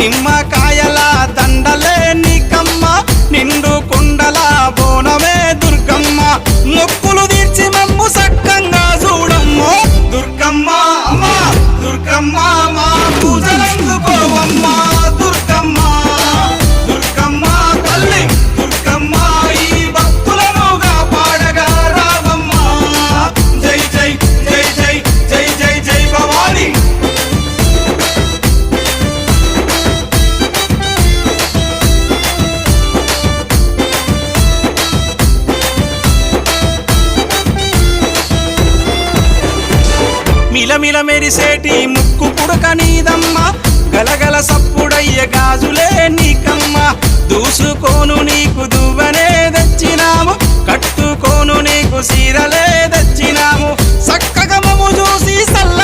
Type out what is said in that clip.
నిమ్మకాయల దండలే నీకమ్మ నిండు కుండల బోనమే దుర్గమ్మ మొక్కులు తీర్చి మమ్ము సక్కంగా చూడమ్మో దుర్గమ్మ అమ్మా దుర్గమ్మ మా పూజలందుకోవమ్మ దుర్గమ్మ దుర్గమ్మ తల్లి దుర్గమ్మ ఈ భక్తులనుగా పాడగా రావమ్మ జై జై జై జై జై జై జై భవాని మిలమిల మెరిసేటి ముక్కు పుడక నీదమ్మ గలగల సప్పుడయ్య గాజులే నీకమ్మ దూసుకోను నీకు దువ్వనే తెచ్చినాము కట్టుకోను నీకు సీరలే తెచ్చినాము సక్కగమము చూసి సల్ల